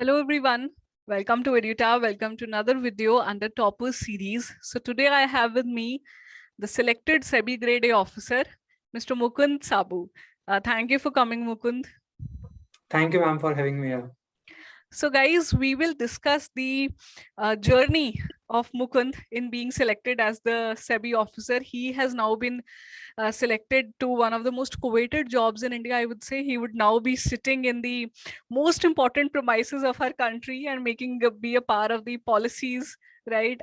Hello everyone, welcome to Eduta. Welcome to another video under Toppers series. So today I have with me the selected SEBI Grade A officer, Mr. Mukund Sabu. Thank you for coming, Mukund. Thank you, ma'am, for having me here. So guys, we will discuss the journey of Mukund in being selected as the SEBI officer. He has now been selected to one of the most coveted jobs in India. I would say he would now be sitting in the most important premises of our country and be a part of the policies, right?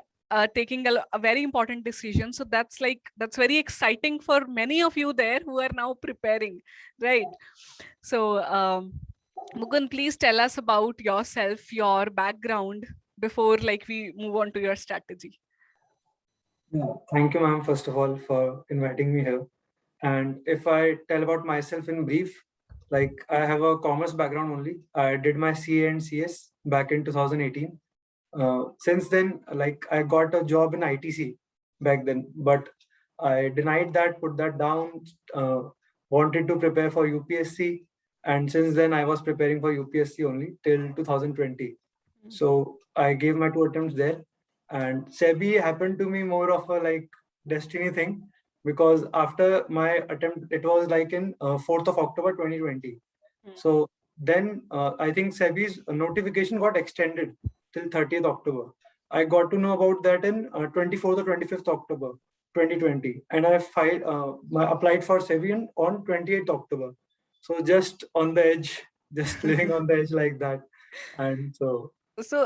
Taking a very important decision. So that's very exciting for many of you there who are now preparing, right? So Mukund, please tell us about yourself, your background before we move on to your strategy. Yeah. Thank you, ma'am, first of all, for inviting me here. And if I tell about myself in brief, I have a commerce background only. I did my CA and CS back in 2018. Since then, I got a job in ITC back then, but I denied that, put that down, wanted to prepare for UPSC. And since then, I was preparing for UPSC only till 2020. So I gave my 2 attempts there. And SEBI happened to me more of a destiny thing, because after my attempt, it was in 4th of October 2020. So then I think SEBI's notification got extended till 30th October. I got to know about that in 24th or 25th October 2020, and I applied for SEBI on 28th October. So just on the edge, just living on the edge like that. And So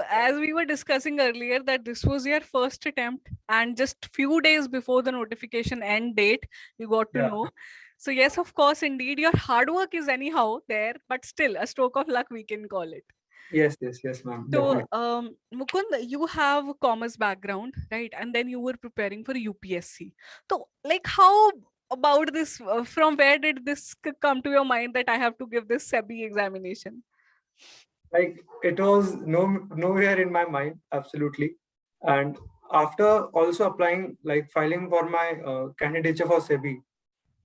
as we were discussing earlier that this was your first attempt and just few days before the notification end date, you got to yeah. know. So yes, of course, indeed, your hard work is anyhow there, but still a stroke of luck, we can call it. Yes, ma'am. So Definitely. Mukund, you have a commerce background, right? And then you were preparing for UPSC. So how about this, from where did this come to your mind that I have to give this SEBI examination? It was nowhere in my mind, absolutely. And after also applying, filing for my candidature for SEBI,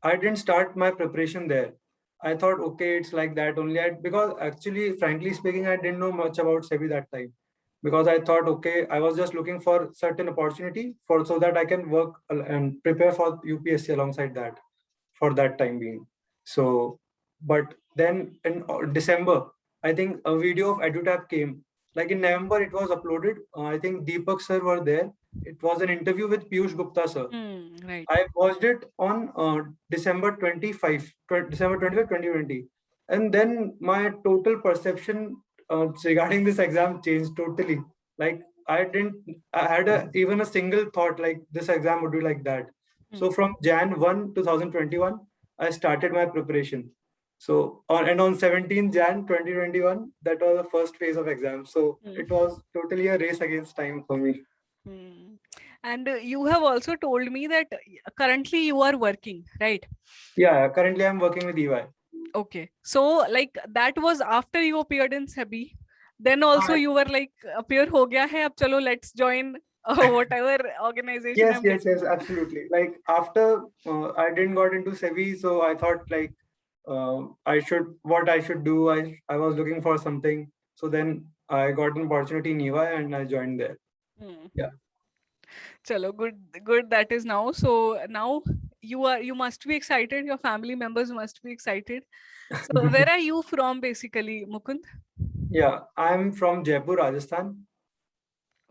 I didn't start my preparation there. I thought, okay, it's like that only. Because actually, frankly speaking, I didn't know much about SEBI that time. Because I thought, okay, I was just looking for certain opportunity for so that I can work and prepare for UPSC alongside that for that time being. So, but then in December, I think a video of EduTap came. Like in November, it was uploaded. I think Deepak sir were there. It was an interview with Piyush Gupta sir. Right. I watched it on December 25, 2020. And then my total perception regarding this exam changed totally. Like I had even a single thought like this exam would be like that. So from Jan 1, 2021, I started my preparation. So on 17th Jan 2021, that was the first phase of exam. So it was totally a race against time for me. And you have also told me that currently you are working, right? Yeah, currently I'm working with EY. Okay. So that was after you appeared in SEBI. Then also you were like, appear ho gaya hai, ab chalo, let's join whatever organization I'm getting. Yes, absolutely. Like after I didn't got into SEBI, so I thought what I should do. I was looking for something. So then I got an opportunity in EY and I joined there. Yeah. Chalo, good that is now. So now you must be excited. Your family members must be excited. So where are you from basically, Mukund? Yeah, I'm from Jaipur, Rajasthan.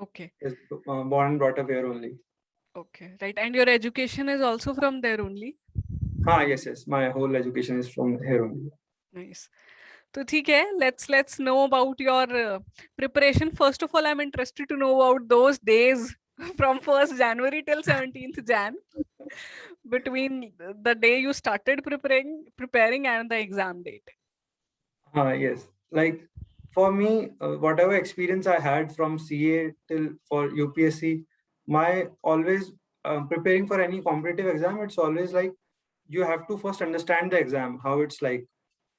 Okay. Is born and brought up here only. Okay, right. And your education is also from there only? Yes. My whole education is from here only. Nice. So ठीक है, let's know about your preparation. First of all, I'm interested to know about those days from 1st January till 17th Jan, between the day you started preparing and the exam date. Yes. Like for me, whatever experience I had from CA till for UPSC, my always preparing for any competitive exam, it's always like you have to first understand the exam, how it's like,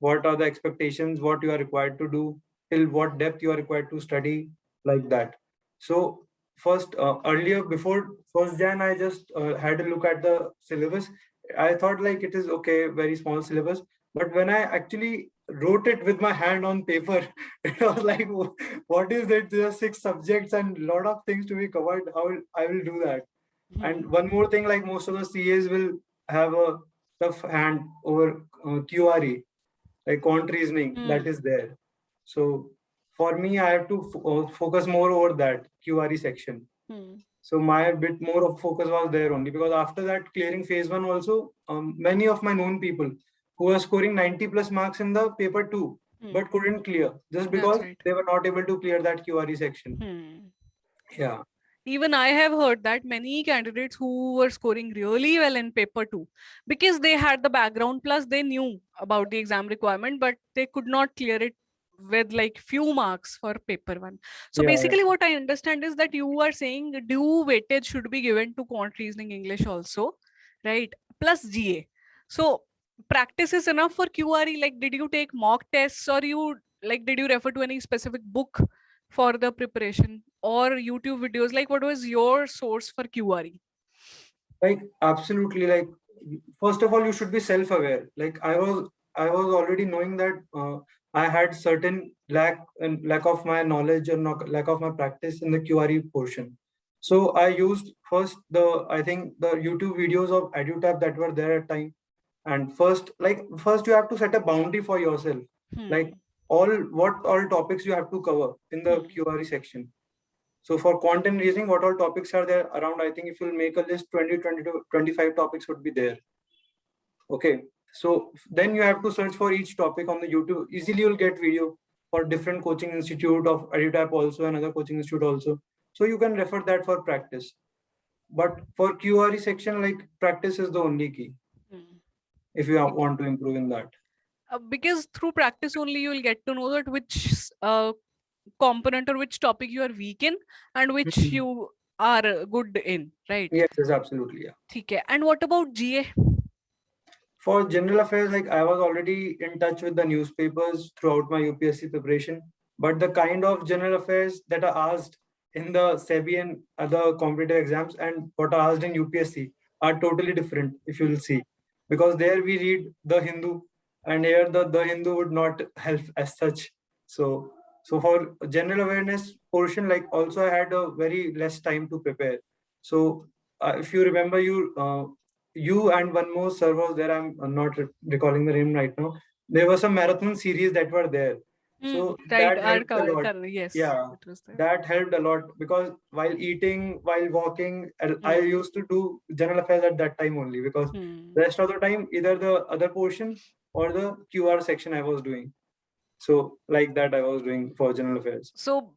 what are the expectations, what you are required to do, till what depth you are required to study, like that. So first, earlier before 1st Jan, I just had a look at the syllabus. I thought like it is okay, very small syllabus. But when I actually wrote it with my hand on paper, it was like, what is it? There are 6 subjects and a lot of things to be covered. I will do that? And one more thing, like most of the CAs will have a tough hand over QRE, like quant reasoning, that is there. So for me, I have to focus more over that QRE section. So my bit more of focus was there only, because after that clearing phase 1 also, many of my known people who were scoring 90 plus marks in the paper 2 but couldn't clear just because right. they were not able to clear that QRE section. Yeah. Even I have heard that many candidates who were scoring really well in paper 2, because they had the background plus they knew about the exam requirement, but they could not clear it with like few marks for paper 1. So Yeah, basically what I understand is that you are saying due weightage should be given to quant reasoning English also, right? Plus GA. So practice is enough for QRE. Like, did you take mock tests, or you like did you refer to any specific book for the preparation or YouTube videos? Like, what was your source for QRE? like absolutely. Like, first of all, you should be self-aware. Like I was already knowing that I had certain lack of my knowledge and lack of my practice in the QRE portion. So I used first I think the YouTube videos of EduTap that were there at time. And first you have to set a boundary for yourself, like what all topics you have to cover in the QRE section. So for content reasoning, what all topics are there around? I think if you'll make a list, 20, 22, 25 topics would be there. Okay. So then you have to search for each topic on the YouTube. Easily you'll get video for different coaching institute of EduTap also, another coaching institute also. So you can refer that for practice. But for QRE section, like practice is the only key if you want to improve in that. Because through practice only you will get to know that which component or which topic you are weak in and which you are good in, right? Yes, absolutely. Yeah. Okay. And what about GA? For general affairs, like I was already in touch with the newspapers throughout my UPSC preparation, but the kind of general affairs that are asked in the SEBI and other competitive exams and what are asked in UPSC are totally different, if you will see. Because there we read the Hindu, and here the Hindu would not help as such. So for general awareness portion, like also I had a very less time to prepare. So if you remember, you and one more sir was there. I'm not recalling the name right now. There was some marathon series that were there. So right, that helped a lot. yes, Yeah, it was there. that helped a lot, because while eating, while walking, I used to do general affairs at that time only, because rest of the time either the other portion or the QR section I was doing. So like that I was doing for general affairs. So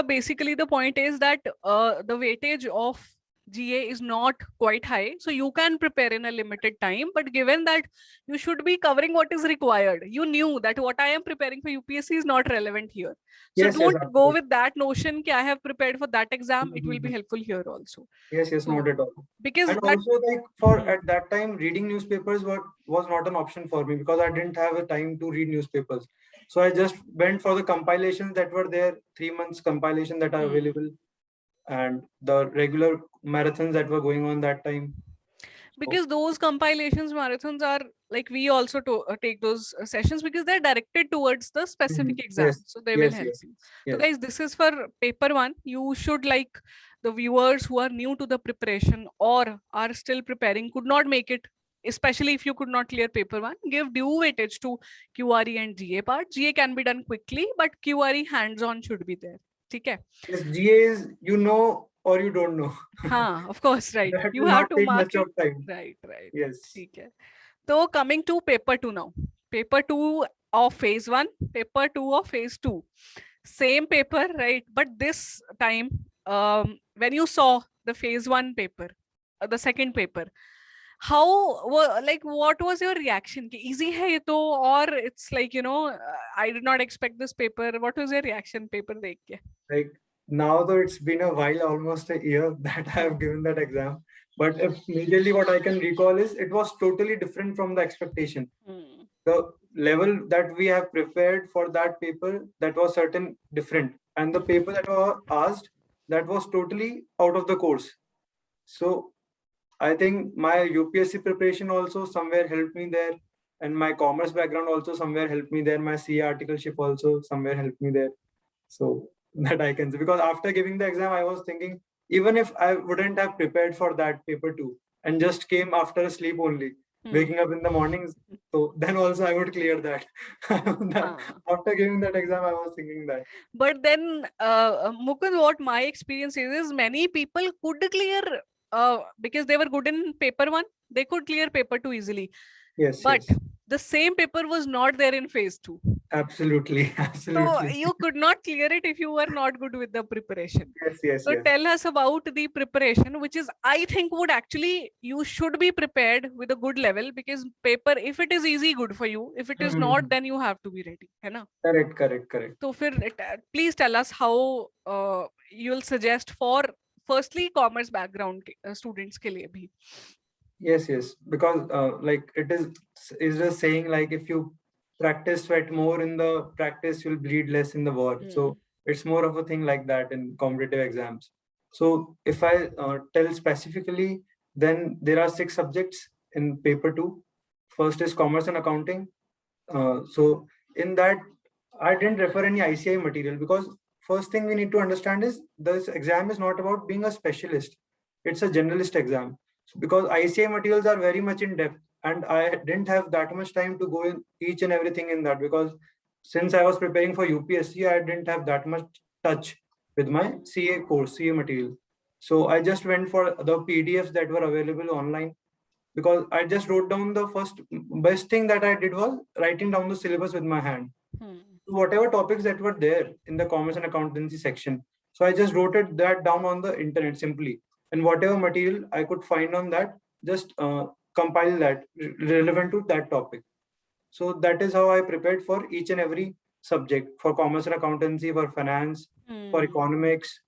basically the point is that the weightage of GA is not quite high, so you can prepare in a limited time, but given that you should be covering what is required, you knew that what I am preparing for UPSC is not relevant here. So Yes, don't go with that notion that I have prepared for that exam, it will be Mhm. helpful here also. Yes, So, not at all. because And that, also, like for at that time, reading newspapers was not an option for me, because I didn't have a time to read newspapers. So I just went for the compilations that were there, 3 months compilation that are available, and the regular marathons that were going on that time. because those compilations marathons are like, we also take those sessions because they're directed towards the specific exam, Yes, so they will help yes, you. So yes. guys, this is for paper 1. You should, like, the viewers who are new to the preparation or are still preparing, could not make it, especially if you could not clear paper 1, give due weightage to QRE and GA part. GA can be done quickly, but QRE hands-on should be there. Okay. Yes, GA is or you don't know. Of course, right. That You will have not to take mark much it. of time. Right, right. Yes. Okay. So coming to paper 2 now. Paper 2 of phase 1, paper 2 of phase 2. Same paper, right? But this time, when you saw the phase 1 paper, the second paper, what was your reaction? Ki easy hai ye to, or it's like, I did not expect this paper. What was your reaction paper dekh ke? Like now, though it's been a while, almost a year that I have given that exam. But if majorly what I can recall is it was totally different from the expectation. The level that we have prepared for that paper, that was certain different, and the paper that was asked, that was totally out of the course. So I think my UPSC preparation also somewhere helped me there. and my commerce background also somewhere helped me there. My CA articleship also somewhere helped me there. So that I can say, because after giving the exam, I was thinking, even if I wouldn't have prepared for that paper too, and just came after a sleep only, waking up in the mornings, so then also I would clear that. After giving that exam, I was thinking that. But then, Mukund, what my experience is many people could clear because they were good in paper one, they could clear paper two easily. Yes, But yes. the same paper was not there in phase two. Absolutely, So absolutely. you could not clear it if you were not good with the preparation. Yes, yes, So yes. tell us about the preparation, which is, I think, would actually, you should be prepared with a good level, because paper, if it is easy, good for you. If it is not, then you have to be ready. है ना? Correct, correct, correct. So please tell us how you'll suggest for firstly commerce background students के लिए भी. Yes, yes. Because like it is just saying, like if you practice sweat more in the practice, you'll bleed less in the war. So it's more of a thing like that in competitive exams. So if I tell specifically, then there are 6 subjects in paper 2. First is commerce and accounting. So in that, I didn't refer any ICI material, because first thing we need to understand is this exam is not about being a specialist. It's a generalist exam, because ICI materials are very much in depth, and I didn't have that much time to go in each and everything in that, because since I was preparing for UPSC, I didn't have that much touch with my CA course, CA material. So I just went for the PDFs that were available online, because I just wrote down the first best thing that I did was writing down the syllabus with my hand. Whatever topics that were there in the commerce and accountancy section. So I just wrote that down on the internet simply. And whatever material I could find on that, just compile that relevant to that topic. So that is how I prepared for each and every subject, for commerce and accountancy, for finance, for economics,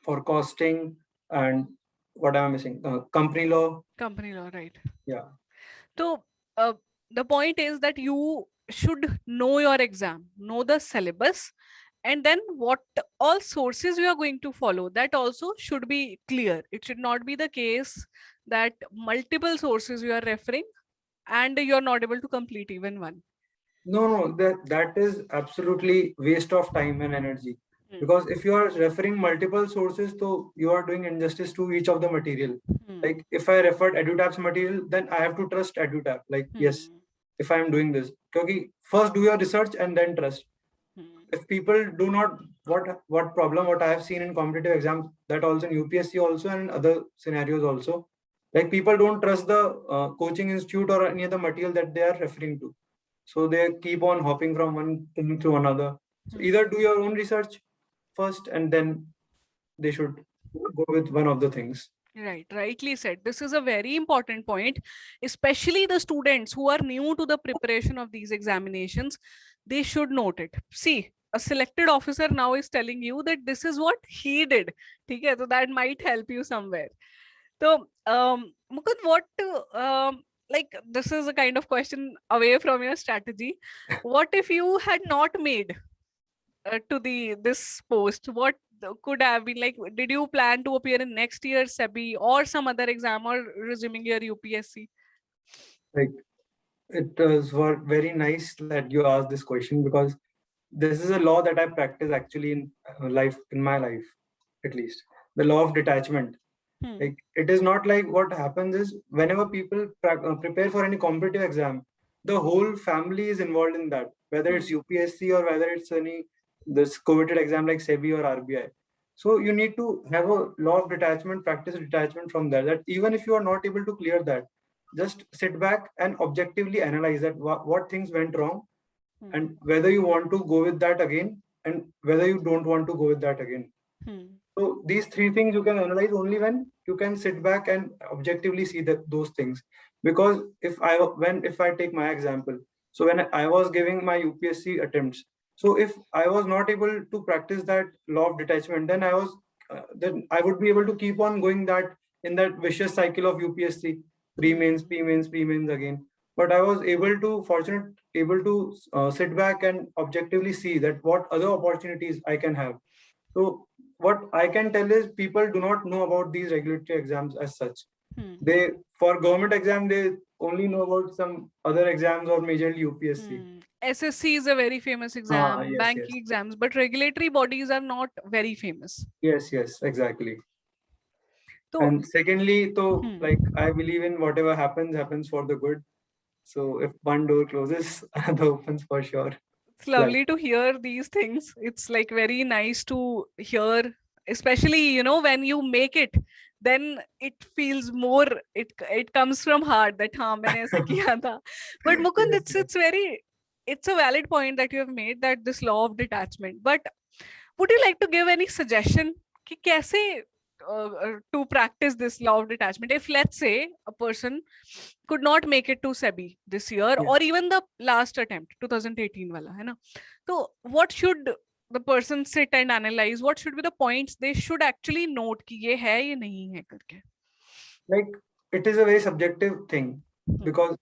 for costing, and what am I missing? Company law. Company law, right? Yeah. So the point is that you should know your exam, know the syllabus, and then what all sources you are going to follow, that also should be clear. It should not be the case that multiple sources you are referring and you're not able to complete even one. No, that is absolutely waste of time and energy. Because if you are referring multiple sources, so you are doing injustice to each of the material. Like if I referred EduTap's material, then I have to trust EduTap. Like, yes, if I am doing this, because first do your research and then trust. If people do not, what I have seen in competitive exams, that also in UPSC also and in other scenarios also, like people don't trust the coaching institute or any other material that they are referring to. So they keep on hopping from one thing to another. So either do your own research first, and then they should go with one of the things. Right, rightly said. This is a very important point, especially the students who are new to the preparation of these examinations. They should note it. See, a selected officer now is telling you that this is what he did. Okay, so that might help you somewhere. So, Mukund, what like this is a kind of question away from your strategy. What if you had not made to this post? What could have been like? Did you plan to appear in next year's SEBI or some other exam, or resuming your UPSC? Like, it was very nice that you asked this question, because this is a law that I practice actually in my life, at least, the law of detachment. Like, it is not like, what happens is whenever people prepare for any competitive exam, the whole family is involved in that, whether it's UPSC or whether it's any this coveted exam like SEBI or RBI. So you need to have a law of detachment, practice detachment from that. That even if you are not able to clear that, just sit back and objectively analyze that what things went wrong, and whether you want to go with that again, and whether you don't want to go with that again. So these 3 things you can analyze only when you can sit back and objectively see those things. Because if I take my example, so when I was giving my UPSC attempts, so if I was not able to practice that law of detachment, then I would be able to keep on going that in that vicious cycle of UPSC, pre-mains, pre-mains again. But I was able to sit back and objectively see that what other opportunities I can have. So what I can tell is, people do not know about these regulatory exams as such. They, for government exam, they only know about some other exams or majorly UPSC. SSC is a very famous exam, Yes, yes, banking exams, but regulatory bodies are not very famous. yes, yes, exactly. So, And secondly, so hmm, like I believe in whatever happens for the good. So if one door closes, the opens for sure. it's Like lovely to hear these things. It's like very nice to hear, especially, when you make it, then it feels more, it comes from heart that हाँ मैंने ऐसे किया था. But Mukund, yes, it's yes. it's very, it's a valid point that you have made, that this law of detachment. But would you like to give any suggestion कि कैसे to practice this law of detachment? If let's say a person could not make it to SEBI this year, Yeah. or even the last attempt 2018 wala है ना, तो what should the person sit and analyze? What should be the points they should actually note कि ये है ये नहीं है करके? Like it is a very subjective thing Hmm. because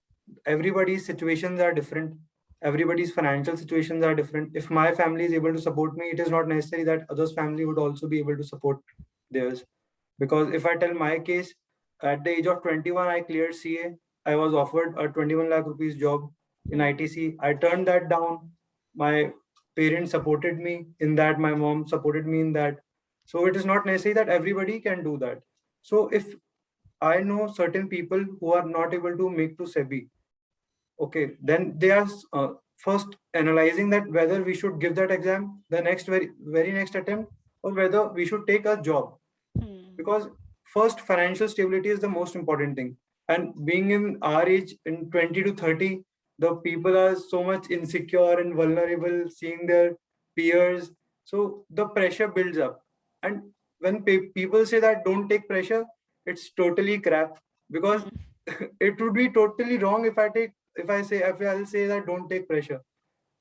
everybody's situations are different. Everybody's financial situations are different. If my family is able to support me, it is not necessary that others' family would also be able to support theirs. Because if I tell my case, at the age of 21, I cleared CA. I was offered a 21 lakh rupees job in ITC. I turned that down. My parents supported me in that. My mom supported me in that. So it is not necessary that everybody can do that. So if I know certain people who are not able to make to SEBI, okay, then they are first analyzing that whether we should give that exam the next very next attempt, or whether we should take a job. Because first, financial stability is the most important thing. And being in our age, in 20 to 30, the people are so much insecure and vulnerable, seeing their peers. So the pressure builds up. And when people say that don't take pressure, it's totally crap. Because it would be totally wrong if I'll say that don't take pressure.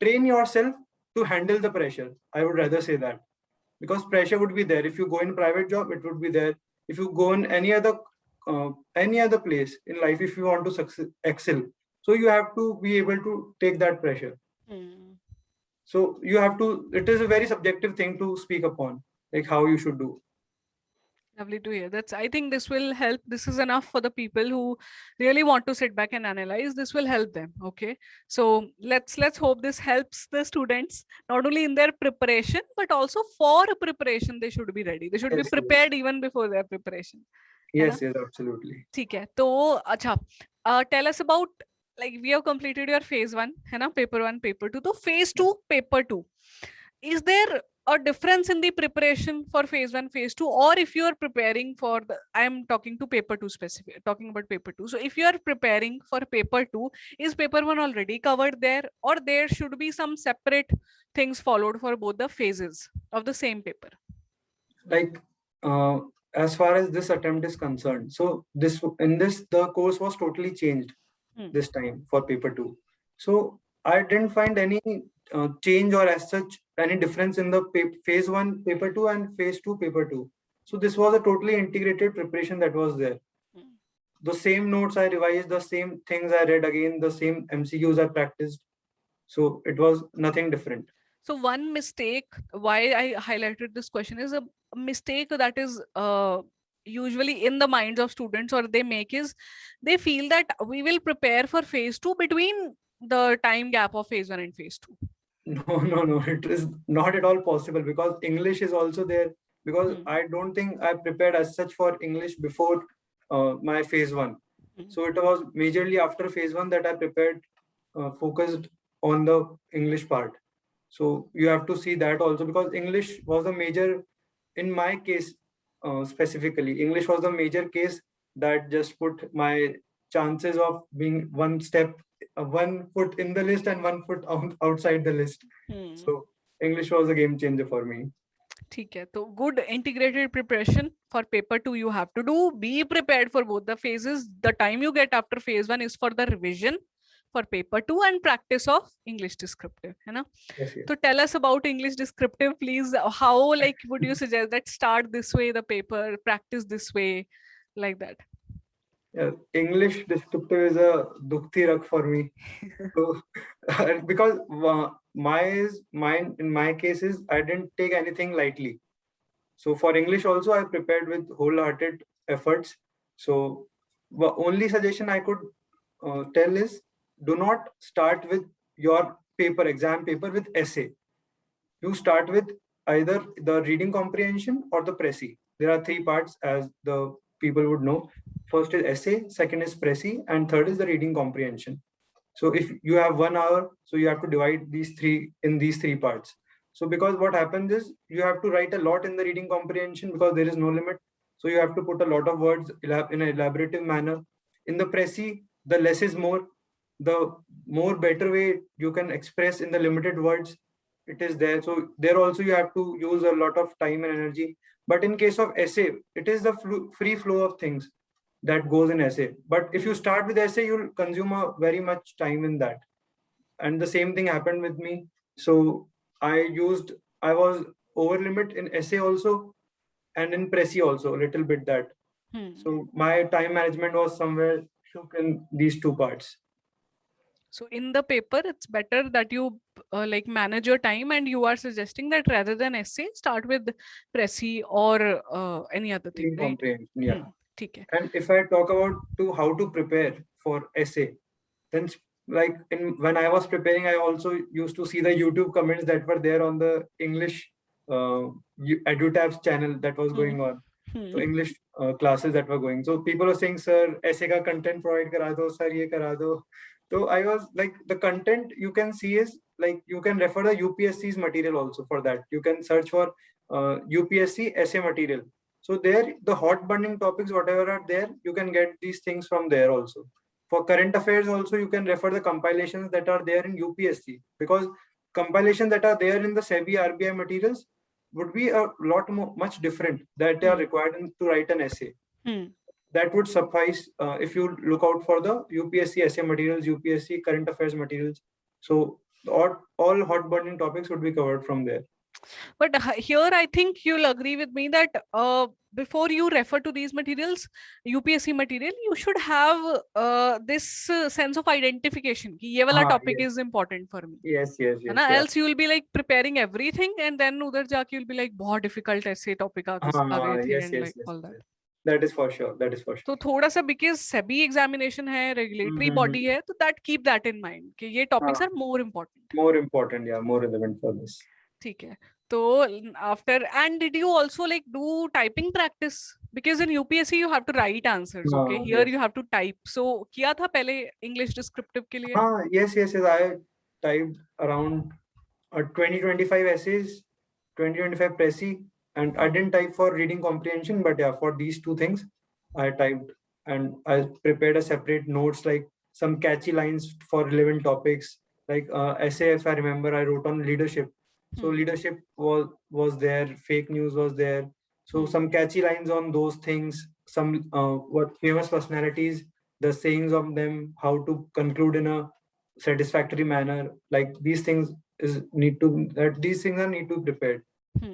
Train yourself to handle the pressure. I would rather say that, because pressure would be there. If you go in private job, it would be there. If you go in any other place in life, if you want to excel, so you have to be able to take that pressure. So you have to, it is a very subjective thing to speak upon, like how you should do. Lovely to hear. I think this will help. This is enough for the people who really want to sit back and analyze. This will help them. Okay. So let's hope this helps the students not only in their preparation, but also for preparation. They should be ready. They should be Yes, yes, prepared even before their preparation. है ना? yes, yes, absolutely. ठीक है. तो अच्छा, tell us about, like, we have completed your phase 1, है ना? Paper 1, paper 2. तो phase 2, paper 2. Is there a difference in the preparation for phase 1, phase 2, or if you are preparing for the, I am talking to paper 2 specific, talking about paper 2. So if you are preparing for paper 2, is paper 1 already covered there, or there should be some separate things followed for both the phases of the same paper? Like as far as this attempt is concerned, so the course was totally changed this time for paper 2. So I didn't find any change, or as such any difference in the phase 1 paper 2 and phase 2 paper 2. So this was a totally integrated preparation that was there. The same notes I revised, the same things I read again, the same MCQs I practiced. So it was nothing different. So one mistake, why I highlighted this question, is a mistake that is usually in the minds of students, or they make, is they feel that we will prepare for phase 2 between the time gap of phase 1 and phase 2. No, it is not at all possible, because English is also there. Because I don't think I prepared as such for English before my phase 1. So it was majorly after phase 1 that I prepared, focused on the English part. So you have to see that also, because English was the major, in my case specifically, English was the major case that just put my chances of being one foot in the list and one foot outside the list. So English was a game changer for me. ठीक है, तो good integrated preparation for paper 2 you have to do. Be prepared for both the phases. The time you get after phase 1 is for the revision for paper 2 and practice of English descriptive, है ना? Yes, yes. So tell us about English descriptive, please. How, like, would you suggest that start this way the paper, practice this way, like that? Yeah, English descriptive is a dukti rakh for me. So, because mine in my cases, I didn't take anything lightly. So for English also, I prepared with wholehearted efforts. So the only suggestion I could tell is, do not start with your exam paper with essay. You start with either the reading comprehension or the Prezi. There are three parts, as the people would know. First is essay, second is Prezi, and third is the reading comprehension. So if you have 1 hour, so you have to divide these three parts. So because what happens is you have to write a lot in the reading comprehension because there is no limit. So you have to put a lot of words in an elaborative manner. In the Prezi, the less is more. The more better way you can express in the limited words, it is there. So there also you have to use a lot of time and energy. But in case of essay, it is the free flow of things that goes in essay. But if you start with essay, you'll consume a very much time in that. And the same thing happened with me. So I was over limit in essay also, and in Prezi also a little bit that. So my time management was somewhere shook in these two parts. So in the paper, it's better that you like manage your time, and you are suggesting that rather than essay, start with Prezi or any other thing, right? Yeah. Okay. And if I talk about how to prepare for essay, then like when I was preparing, I also used to see the YouTube comments that were there on the English EduTabs channel that was going on. So English classes that were going. So people were saying, "Sir, essay ka content provide kara do, sir, ye kara do." So I was like, the content you can see is like you can refer the UPSC's material also for that. You can search for UPSC essay material. So there, the hot burning topics, whatever are there, you can get these things from there also. For current affairs also, you can refer the compilations that are there in UPSC, because compilations that are there in the SEBI RBI materials would be a lot much different that they are required to write an essay. That would suffice if you look out for the UPSC essay materials, UPSC current affairs materials. So all hot burning topics would be covered from there. But here, I think you'll agree with me that before you refer to these materials, UPSC material, you should have this sense of identification. Ki ye wala topic is important for me. Yes. Else you will be like preparing everything, and then udhar jaake you'll be like, bahut difficult essay topic aa gaye thi, and like all that. That is for sure. So thoda sa, because SEBI examination hai, regulatory body hai, so that keep that in mind कि ये topics are more important. More important, yeah, more relevant for this. ठीक है. So after, and did you also like do typing practice? Because in UPSC you have to write answers. Okay, here you have to type. So किया था पहले English descriptive के लिए? Yes. I typed around 20-25 essays, 20-25 Prezi, and I didn't type for reading comprehension, but yeah, for these two things, I typed, and I prepared a separate notes, like some catchy lines for relevant topics. Like essay, if I remember, I wrote on leadership. So leadership was there, fake news was there. So some catchy lines on those things, some what famous personalities, the sayings of them, how to conclude in a satisfactory manner. Like these things are need to be prepared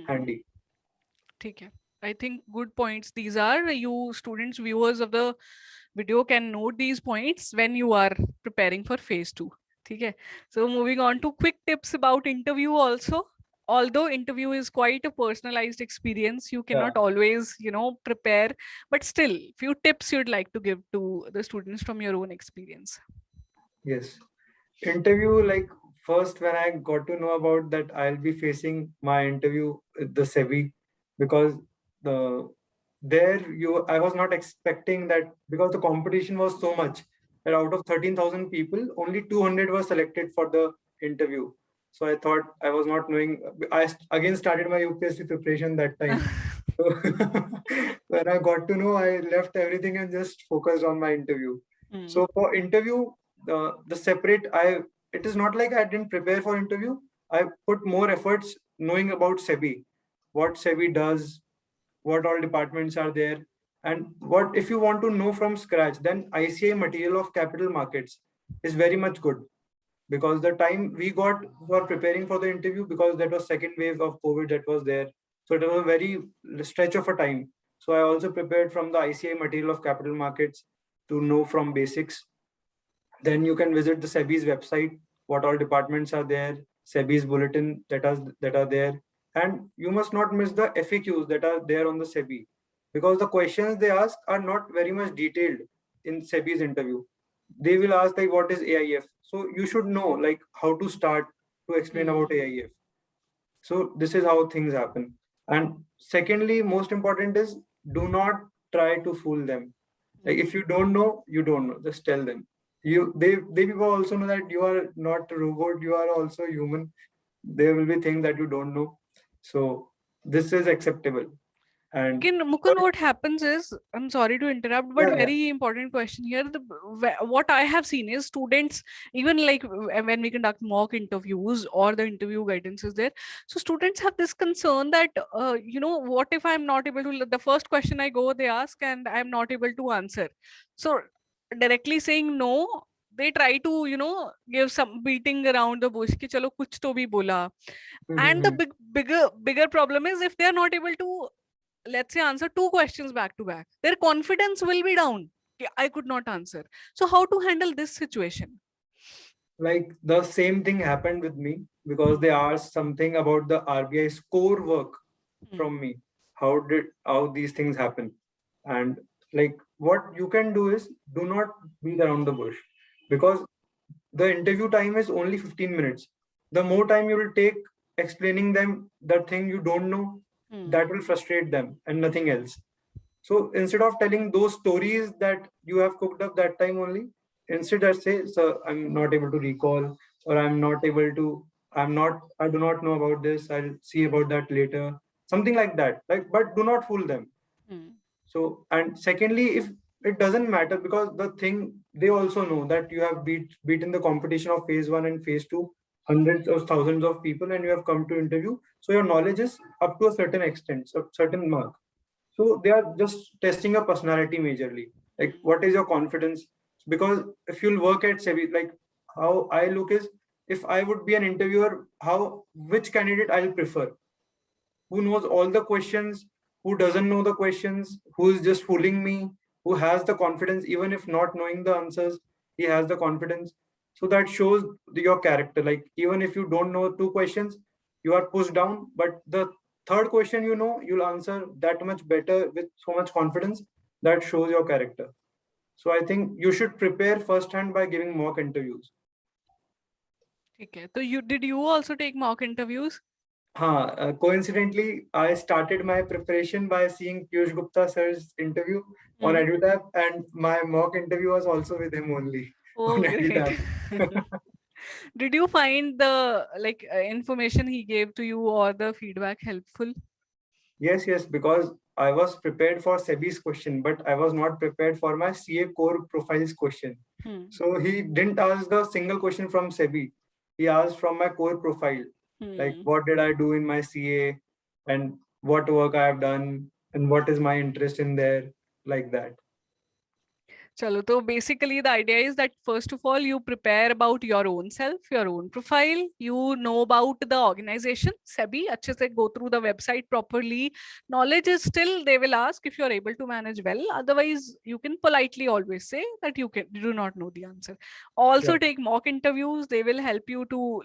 handy. Okay. I think good points. These are, you students, viewers of the video can note these points when you are preparing for phase 2. Okay. So moving on to quick tips about interview also. Although interview is quite a personalized experience, you cannot always, prepare, but still few tips you'd like to give to the students from your own experience. Yes. Interview, like first when I got to know about that I'll be facing my interview with the SEBI, because I was not expecting that, because the competition was so much that out of 13,000 people, only 200 were selected for the interview. So I thought, I was not knowing. I again started my UPSC preparation that time. So when I got to know, I left everything and just focused on my interview. So for interview, the separate, it is not like I didn't prepare for interview. I put more efforts knowing about SEBI, what SEBI does, what all departments are there, and what if you want to know from scratch, then ICAI material of capital markets is very much good, because the time we got for preparing for the interview, because that was second wave of COVID that was there, so it was a very stretch of a time. So I also prepared from the ICAI material of capital markets to know from basics. Then you can visit the SEBI's website, what all departments are there, SEBI's bulletin that are there. And you must not miss the FAQs that are there on the SEBI, because the questions they ask are not very much detailed in SEBI's interview. they will ask like, what is AIF? So you should know like how to start to explain about AIF. So this is how things happen. And secondly, most important is, do not try to fool them. Like if you don't know, you don't know. Just tell them. They people also know that you are not a robot. You are also human. There will be things that you don't know. So this is acceptable. And Again, Mukund, what happens is, I'm sorry to interrupt, but yeah, yeah. very important question here. What I have seen is students, even like when we conduct mock interviews or the interview guidance is there. So students have this concern that, what if I'm not able to, the first question I go, they ask and I'm not able to answer. So directly saying no, they try to, give some beating around the bush, ki chalo kuch to bhi bola. And the Mhm. bigger problem is if they are not able to, let's say, answer two questions back to back, their confidence will be down. I could not answer. So how to handle this situation? Like the same thing happened with me because they asked something about the RBI score work Hmm. from me. How these things happen? And like what you can do is, do not beat around the bush, because the interview time is only 15 minutes. The more time you will take explaining them the thing you don't know, Hmm. that will frustrate them and nothing else. So instead of telling those stories that you have cooked up that time only, instead I say, "So I'm not able to recall, or I do not know about this. I'll see about that later." Something like that. Like, but do not fool them. Hmm. So, and secondly, if it doesn't matter, because the thing they also know that you have beaten the competition of phase one and phase two, hundreds of thousands of people, and you have come to interview. So your knowledge is up to a certain extent, a certain mark. So they are just testing your personality majorly. Like, what is your confidence? Because if you'll work at SEBI, like how I look is, if I would be an interviewer, which candidate I'll prefer? Who knows all the questions? Who doesn't know the questions? Who is just fooling me? Who has the confidence, even if not knowing the answers, he has the confidence. So that shows your character. Like, even if you don't know two questions, you are pushed down, but the third question, you'll answer that much better with so much confidence. That shows your character. So I think you should prepare firsthand by giving mock interviews. Okay, so you also take mock interviews? Coincidentally, I started my preparation by seeing Piyush Gupta sir's interview on Hmm. EduTap, and my mock interview was also with him only on Oh, great. EduTap. Did you find the information he gave to you or the feedback helpful? Yes, yes, because I was prepared for SEBI's question, but I was not prepared for my CA core profiles question. Hmm. So he didn't ask the single question from SEBI. He asked from my core profile, like Hmm. what did I do in my CA, and what work I have done, and what is my interest in there, like that. Chalo, so basically the idea is that first of all, you prepare about your own self, your own profile, you know about the organization, SEBI, अच्छे से go through the website properly. Knowledge is still, they will ask if you're able to manage well. Otherwise, you can politely always say that you do not know the answer. Also Yeah. take mock interviews. They will help you to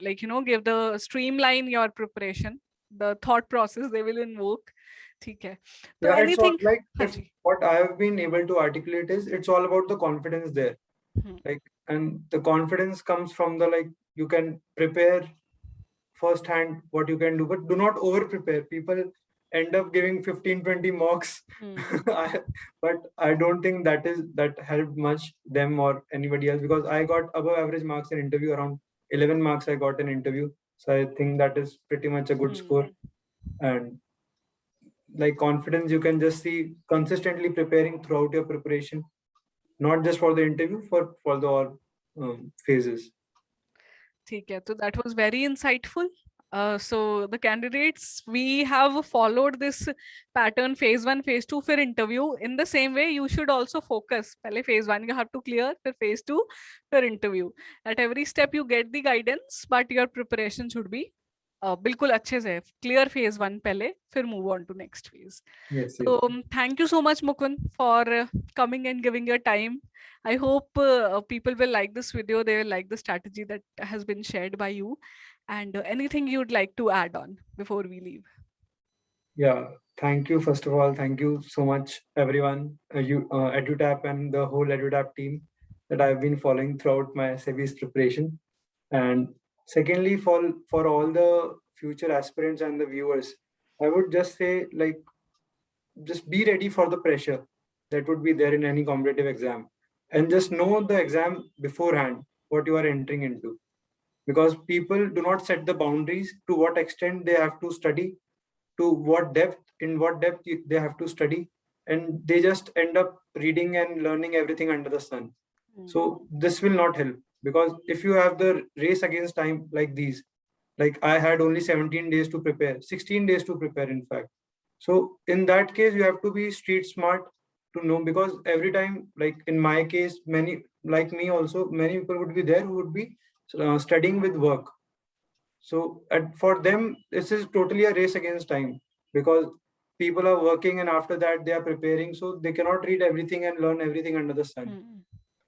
give the streamline your preparation, the thought process they will invoke. ठीक है. So Yeah, it's all anything, like, हाँ if ji. what I have been able to articulate is, it's all about the confidence there. Hmm. Like, and the confidence comes from the, like, you can prepare firsthand what you can do, but do not over prepare. People end up giving 15, 20 mocks. Hmm. But I don't think that helped much them or anybody else, because I got above average marks in interview, around 11 marks I got in interview. So I think that is pretty much a good score. Hmm. And like confidence, you can just see consistently preparing throughout your preparation, not just for the interview, for the all phases. ठीक है, so that was very insightful. So the candidates, we have followed this pattern, phase one, phase two, for interview. In the same way, you should also focus. पहले phase one you have to clear, फिर phase two, for interview. At every step you get the guidance, but your preparation should be बिल्कुल अच्छे से clear phase one पहले, फिर move on to next phase. Yes, yes. So thank you so much, Mukund, for coming and giving your time. I hope people will like this video. They will like the strategy that has been shared by you. And anything you'd like to add on before we leave? Yeah, thank you. First of all, thank you so much, everyone, EduTap and the whole EduTap team. that I've been following throughout my SEBI's preparation. And secondly, for all the future aspirants and the viewers, I would just say, like, just be ready for the pressure that would be there in any competitive exam, and just know the exam beforehand, what you are entering into, because people do not set the boundaries to what extent they have to study, to what depth, in what depth they have to study, and they just end up reading and learning everything under the sun. So this will not help, because if you have the race against time like these, like I had only 17 days to prepare, 16 days to prepare, in fact. So in that case, you have to be street smart to know, because every time, like in my case, many like me also, many people would be there who would be studying with work. So for them, this is totally a race against time, because people are working and after that they are preparing. So they cannot read everything and learn everything under the sun.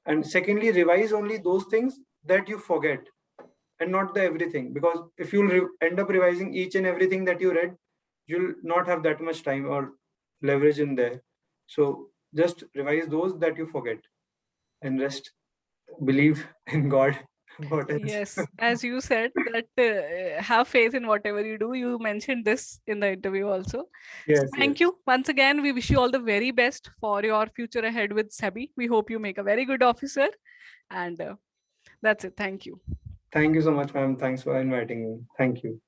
And secondly, revise only those things that you forget, and not the everything, because if you'll end up revising each and everything that you read, you'll not have that much time or leverage in there. So just revise those that you forget, and rest, believe in God. What else? Yes, as you said that have faith in whatever you do. You mentioned this in the interview also. Yes, Thank you once again. We wish you all the very best for your future ahead with SEBI. We hope you make a very good officer, and that's it. Thank you. Thank you so much, ma'am. Thanks for inviting me. Thank you.